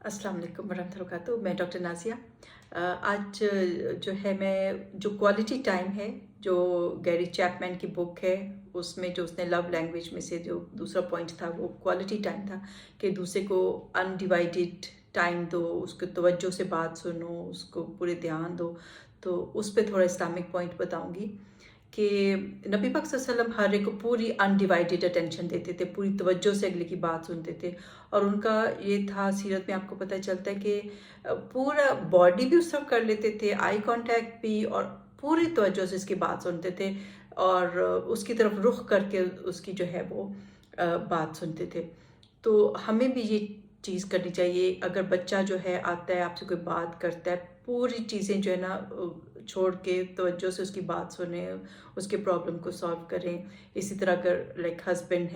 अस्सलाम वालेकुम वरहमतुल्लाहि वबरकातुहू। मैं डॉक्टर नाज़िया। आज जो है मैं जो क्वालिटी टाइम है, जो गैरी चैपमैन की बुक है, उसमें जो उसने लव लैंग्वेज में से जो दूसरा पॉइंट था वो क्वालिटी टाइम था कि दूसरे को अनडिवाइडेड टाइम दो, उसको तवज्जो से बात सुनो, उसको पूरे ध्यान दो। तो उस पे थोड़ा इस्लामिक पॉइंट बताऊंगी कि नबी पाक सल्लल्लाहु अलैहि वसल्लम हर एक को पूरी अनडिवाइडेड अटेंशन देते थे, पूरी तवज्जो से अगले की बात सुनते थे। और उनका ये था, सीरत में आपको पता चलता है कि पूरा बॉडी भी उस वक्त कर लेते थे, आई कांटेक्ट भी, और पूरी तवज्जो से इसकी बात सुनते थे और उसकी तरफ रुख करके उसकी जो है वो बात सुनते थे। तो हमें भी ये चीज़ करनी चाहिए। अगर बच्चा जो है आता है, आपसे कोई बात करता है, पूरी चीज़ें जो है ना छोड़ के तवज्जो से उसकी बात सुने, उसके प्रॉब्लम को सॉल्व करें। इसी तरह अगर लाइक हस्बैंड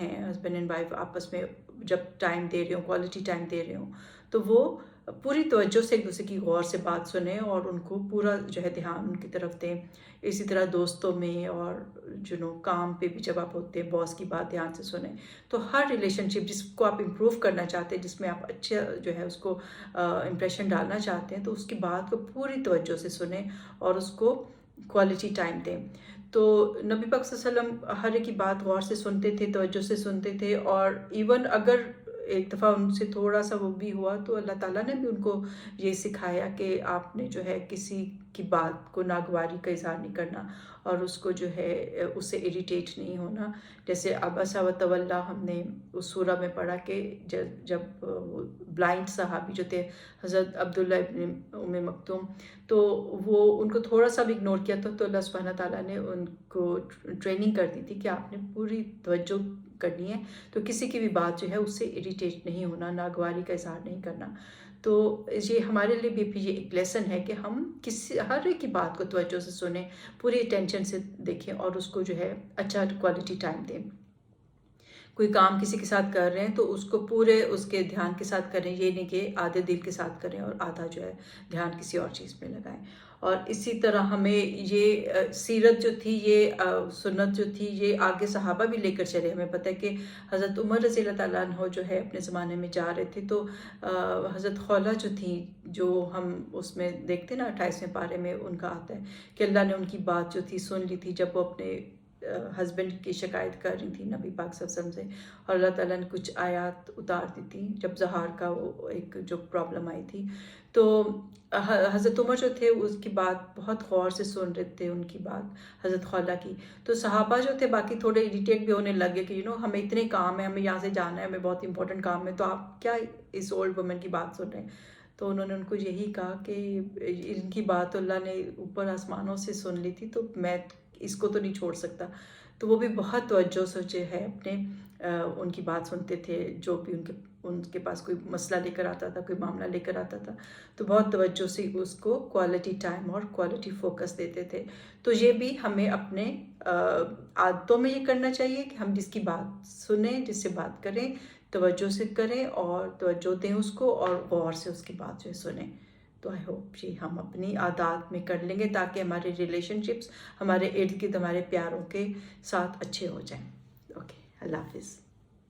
एंड वाइफ आपस में जब टाइम दे रहे हो, क्वालिटी टाइम दे रहे हो, तो वो पूरी तवज्जो से एक दूसरे की गौर से बात सुने और उनको पूरा जो है ध्यान उनकी तरफ दें। इसी तरह दोस्तों में और काम पे भी जब आप होते हैं, बॉस की बात ध्यान से सुने। तो हर रिलेशनशिप जिसको आप इम्प्रूव करना चाहते हैं, जिसमें आप अच्छा जो है उसको इम्प्रेशन डालना चाहते हैं, तो उसकी बात को पूरी तवज्जो से सुने और उसको क्वालिटी टाइम दें। तो नबी पाक सल्लल्लाहु अलैहि वसल्लम हर एक की बात गौर से सुनते थे, तवज्जो से सुनते थे। और इवन अगर एक दफ़ा उनसे थोड़ा सा वो भी हुआ तो अल्लाह ताला ने भी उनको ये सिखाया कि आपने जो है किसी की बात को नागवारी का इज़हार नहीं करना और उसको जो है उससे इरिटेट नहीं होना। जैसे अबसा व तवल्ला हमने उस सूरा में पढ़ा कि जब ब्लाइंड सहाबी जो थे हज़रत अब्दुल्ला इब्न उम्मे मक्तूम, तो वो उनको थोड़ा सा भी इग्नोर किया था, तो अल्लाह सुब्हाना ताला ने उनको ट्रेनिंग कर दी थी कि आपने पूरी तवज्जो करनी है। तो किसी की भी बात जो है उससे इरिटेट नहीं होना, नागवारी का इज़हार नहीं करना। तो ये हमारे लिए भी ये एक लेसन है कि हम किसी हर एक की बात को तवज्जो से सुने, पूरी अटेंशन से देखें और उसको जो है अच्छा क्वालिटी टाइम दें। कोई काम किसी के साथ कर रहे हैं तो उसको पूरे उसके ध्यान के साथ करें, ये नहीं कि आधे दिल के साथ करें और आधा जो है ध्यान किसी और चीज़ में लगाएं। और इसी तरह हमें ये सीरत जो थी, ये सुन्नत जो थी, ये आगे सहाबा भी लेकर चले। हमें पता है कि हज़रत उमर रज़ी अल्लाह ताला अन्हो जो है अपने ज़माने में जा रहे थे, तो हज़रत खौला जो थी, जो हम उसमें देखते ना 28वें पारे में उनका आता है कि अल्लाह ने उनकी बात जो थी सुन ली थी, जब वो अपने हस्बैंड की शिकायत कर रही थी नबी पाक सल्लल्लाहु अलैहि वसल्लम से। और अल्लाह ताला ने कुछ आयत उतार दी थी जब ज़हार का वो एक जो प्रॉब्लम आई थी। तो हज़रत उमर जो थे उसकी बात बहुत गौर से सुन रहे थे, उनकी बात हज़रत खौला की। तो सहाबा जो थे बाकी थोड़े इरिटेट भी होने लगे कि हमें इतने काम है, हमें यहाँ से जाना है, हमें बहुत इंपॉर्टेंट काम है, तो आप क्या इस ओल्ड वुमन की बात सुन रहे हैं। तो उन्होंने उनको यही कहा कि इनकी बात अल्लाह ने ऊपर आसमानों से सुन ली थी, तो मैं इसको तो नहीं छोड़ सकता। तो वो भी बहुत तवज्जो से जो है अपने उनकी बात सुनते थे, जो भी उनके पास कोई मसला लेकर आता था, कोई मामला लेकर आता था, तो बहुत तवज्जो से उसको क्वालिटी टाइम और क्वालिटी फोकस देते थे। तो ये भी हमें अपने आदतों में ये करना चाहिए कि हम जिसकी बात सुने, जिससे बात करें, तवज्जो से करें और तवज्जो दें उसको और गौर से उसकी बात जो है सुने। तो आई होप ये हम अपनी आदत में कर लेंगे ताकि हमारे रिलेशनशिप्स हमारे इर्द गिर्द हमारे प्यारों के साथ अच्छे हो जाएं। ओके, अल्लाह हाफिज़।